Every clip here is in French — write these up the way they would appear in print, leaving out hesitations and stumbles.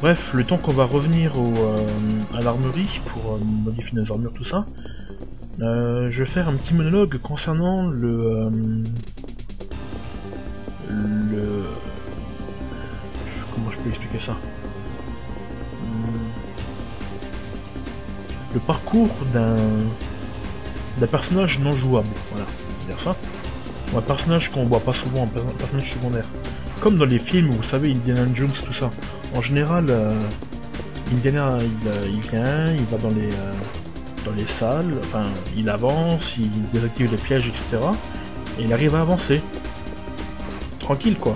Bref, le temps qu'on va revenir à l'armerie pour modifier nos armures, tout ça, je vais faire un petit monologue concernant comment je peux expliquer ça? Le parcours d'un personnage non jouable, voilà, on va dire ça. Un personnage qu'on voit pas souvent, un personnage secondaire. Comme dans les films, vous savez, Indiana Jones, tout ça. En général, Indiana, il vient, il va dans les salles, enfin, il avance, il désactive les pièges, etc. Et il arrive à avancer. Tranquille, quoi.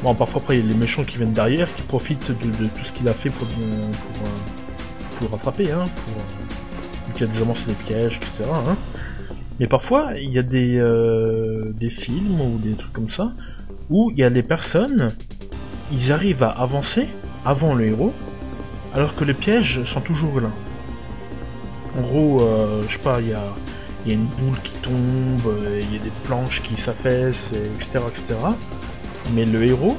Bon, parfois, après, il y a les méchants qui viennent derrière, qui profitent de tout ce qu'il a fait pour rattraper, hein, vu qu'il a désamorcé les pièges, etc. Hein. Mais parfois, il y a des films ou des trucs comme ça, où il y a des personnes, ils arrivent à avancer avant le héros, alors que les pièges sont toujours là. En gros, je sais pas, il y a une boule qui tombe, il y a des planches qui s'affaissent, etc., etc. Mais le héros,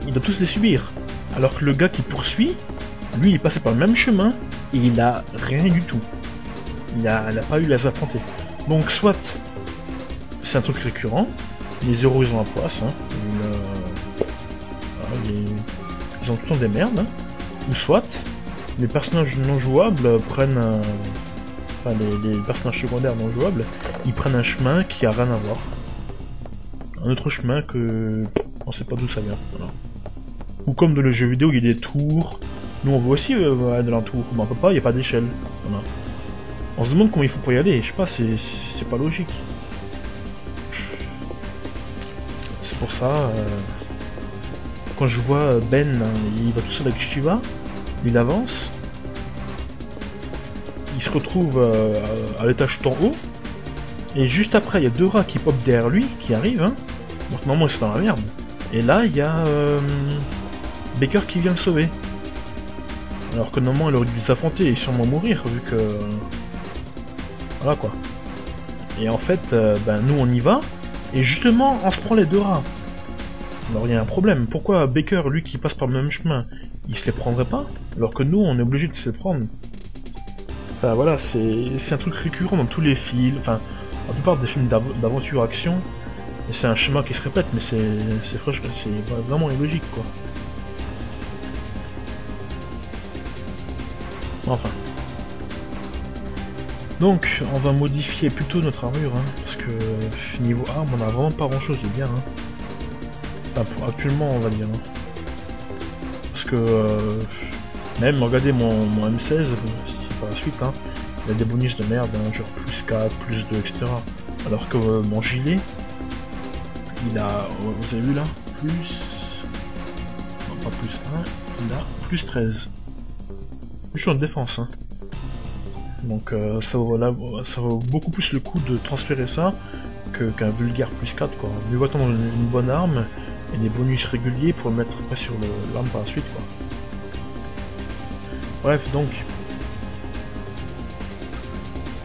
il doit tous les subir. Alors que le gars qui poursuit, lui, il est passé par le même chemin, et il a rien du tout. Il a pas eu à les affronter. Donc, soit c'est un truc récurrent, les héros ils ont la poisse, hein, ils ont tout le temps des merdes, hein, ou soit les personnages non jouables prennent enfin les personnages secondaires non jouables, ils prennent un chemin qui a rien à voir. Un autre chemin que on sait pas d'où ça vient. Voilà. Ou comme dans le jeu vidéo, il y a des tours. Nous on voit aussi de l'entour, mais on peut pas, il n'y a pas d'échelle. Voilà. On se demande comment il faut pour y aller, je sais pas, c'est pas logique. C'est pour ça, quand je vois Ben, il va tout seul avec Shiva, il avance, il se retrouve à l'étage tout en haut, et juste après il y a deux rats qui pop derrière lui, qui arrivent, hein. Donc normalement c'est dans la merde. Et là il y a Baker qui vient le sauver. Alors que normalement il aurait dû les affronter et sûrement mourir vu que... Voilà quoi. Et en fait, ben, nous on y va, et justement on se prend les deux rats. Alors il y a un problème, pourquoi Baker, lui qui passe par le même chemin, il se les prendrait pas, alors que nous on est obligé de se les prendre. Enfin voilà, c'est un truc récurrent dans tous les films, enfin la plupart des films d'aventure action, et c'est un schéma qui se répète, mais c'est vraiment illogique quoi. Enfin. Donc, on va modifier plutôt notre armure, hein, parce que niveau arme, on a vraiment pas grand chose de bien. Hein. Enfin, actuellement, on va dire. Hein. Parce que, même, regardez mon M16, par la suite, hein, il y a des bonus de merde, hein, genre plus 4, plus 2, etc. Alors que mon gilet, il a, vous avez vu là, plus... Non, pas plus 1, il a plus 13. Je suis en défense, hein. Donc ça vaut beaucoup plus le coup de transférer ça qu'un vulgaire plus 4 quoi. Mieux vaut attendre une bonne arme et des bonus réguliers pour le mettre après sur l'arme par la suite quoi. Bref donc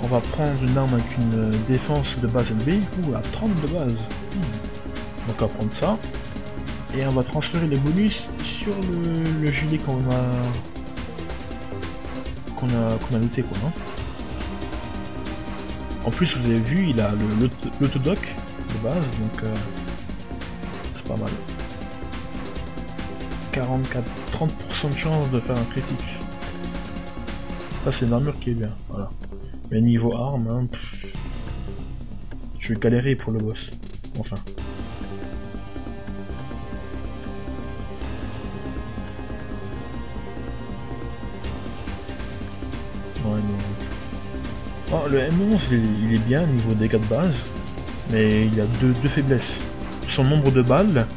on va prendre une arme avec une défense de base élevée, ou à 30 de base. Donc on va prendre ça et on va transférer les bonus sur le gilet qu'on a noté quoi. Hein. En plus vous avez vu il a l'autodoc de base donc c'est pas mal. 30% de chance de faire un critique. Ça c'est une armure qui est bien, voilà. Mais niveau arme, hein, je vais galérer pour le boss. Enfin. Ouais, non. Oh, le M11 il est bien niveau dégâts de base, mais il a deux faiblesses. Son nombre de balles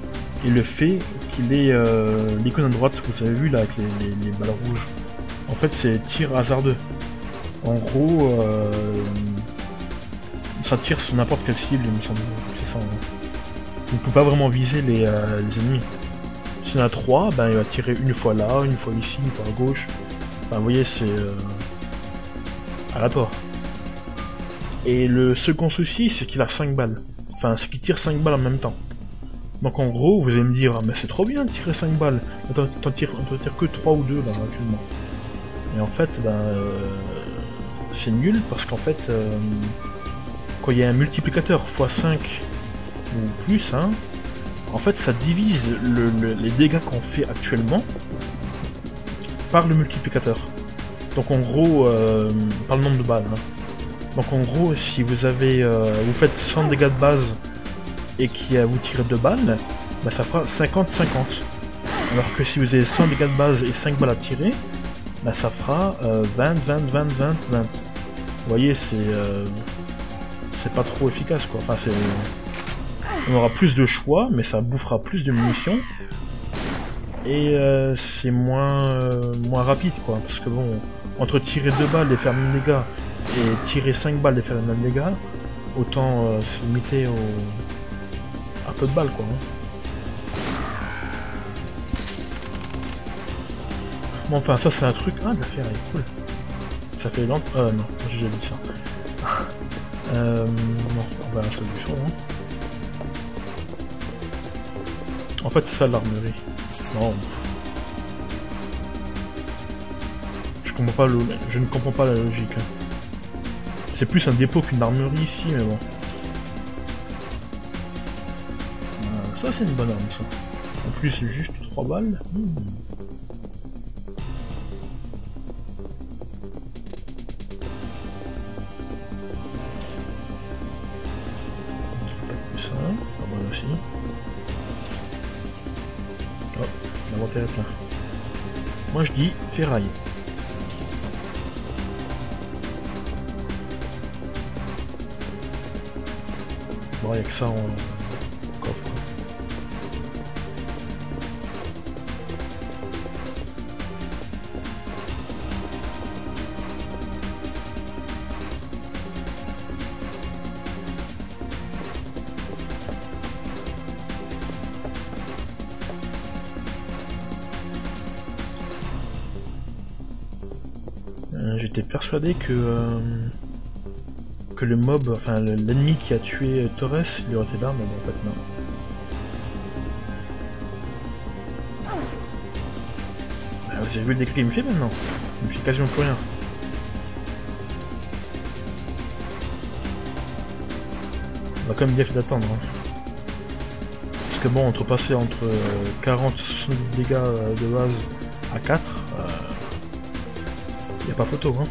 et le fait qu'il ait l'icône à droite, vous avez vu là avec les balles rouges. En fait c'est tir hasardeux. En gros, ça tire sur n'importe quelle cible, il me semble. C'est ça. Hein. On peut pas vraiment viser les ennemis. S'il y en a 3, ben il va tirer une fois là, une fois ici, une fois à gauche. Enfin, vous voyez, c'est aléatoire. Et le second souci, c'est qu'il a 5 balles. Enfin, c'est qu'il tire 5 balles en même temps. Donc en gros, vous allez me dire, ah, mais c'est trop bien de tirer 5 balles. T'en tires que 3 ou 2 là actuellement. Et en fait, ben, c'est nul parce qu'en fait, quand il y a un multiplicateur x5 ou plus, hein, en fait ça divise les dégâts qu'on fait actuellement par le multiplicateur. Donc en gros, par le nombre de balles. Hein. Donc en gros, si vous avez, vous faites 100 dégâts de base et que vous tirez 2 balles, bah ça fera 50-50. Alors que si vous avez 100 dégâts de base et 5 balles à tirer, bah ça fera 20. Vous voyez, c'est pas trop efficace quoi. Enfin, on aura plus de choix, mais ça bouffera plus de munitions. Et c'est moins rapide quoi. Parce que bon, entre tirer 2 balles et faire le même dégât, et tirer 5 balles et faire le même dégât, autant se limiter à peu de balles quoi. Bon, enfin, ça c'est un truc. Ah, de la ferraille, cool. Ça fait longtemps. Non, j'ai déjà dit ça. Non, on va à la solution. Hein. En fait, c'est ça l'armurerie. Non. Je ne comprends pas la logique. Hein. C'est plus un dépôt qu'une armurerie ici, mais bon. Ça, c'est une bonne arme, ça. En plus, c'est juste 3 balles. Aussi. Oh, l'inventaire est plein. Moi je dis ferraille. Bon, il n'y a que ça en coffre. J'étais persuadé que le mob, enfin l'ennemi qui a tué Torres, il aurait été là, mais bon, en fait non. Vous avez vu le décret qu'il me fait maintenant? Il me fait quasiment plus rien. On a quand même bien fait d'attendre. Hein. Parce que bon, passer entre 40 et 70 dégâts de base à 4, y a pas photo, hein.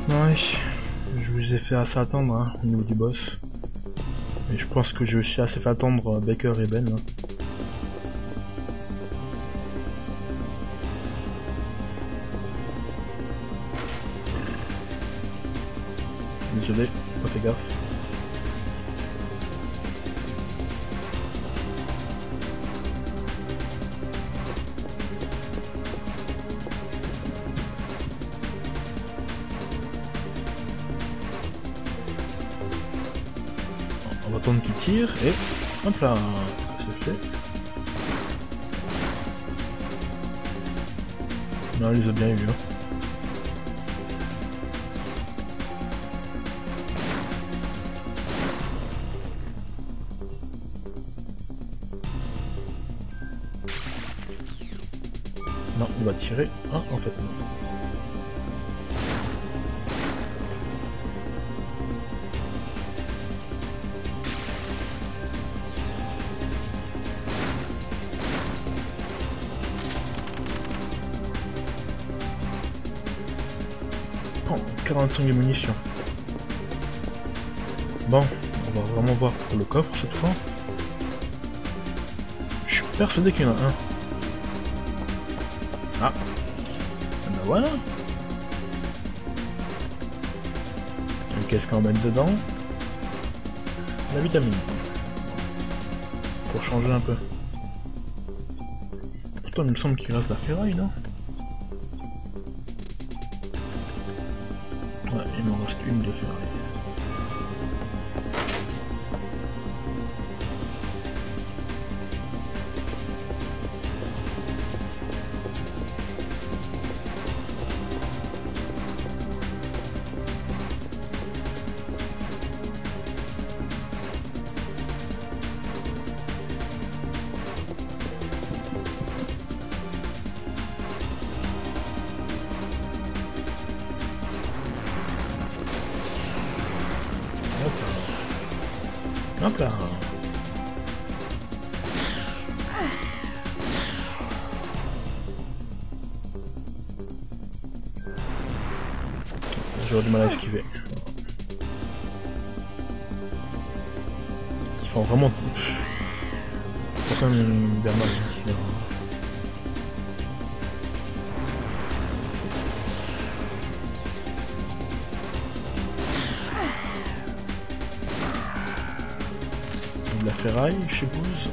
Ouais, je vous ai fait assez attendre hein, au niveau du boss. Et je pense que j'ai aussi assez fait attendre Baker et Ben. Hein. Désolé, pas fait gaffe. On va attendre qu'il tire et hop là, c'est fait. Non, il les a bien eu. Hein. Non, il va tirer. Ah, en fait non. 45 de munitions. Bon, on va vraiment voir pour le coffre cette fois. Je suis persuadé qu'il y en a un. Ah, ben voilà. Et qu'est-ce qu'on va mettre dedans? La vitamine. Pour changer un peu. Pourtant, il me semble qu'il reste la ferraille, non? Ouais, il m'en reste une de ferraille. Hop là. J'aurais du mal à esquiver. Ils font vraiment... C'est quand même bien mal. De la ferraille, je suppose.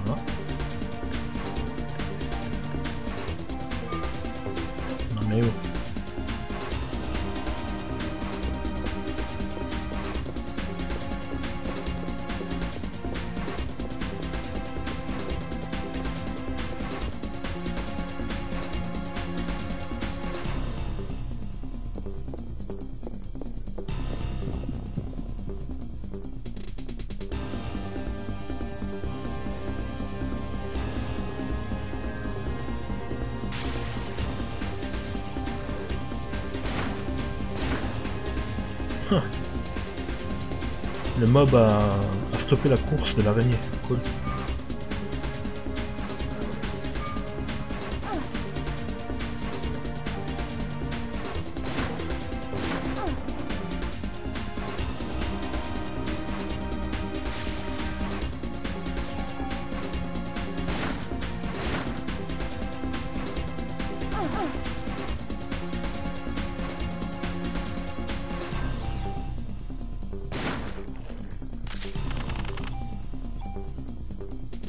Voilà. Non mais oh. Le mob a stoppé la course de l'araignée. Cool.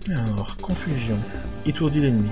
Alors, confusion. Étourdi l'ennemi.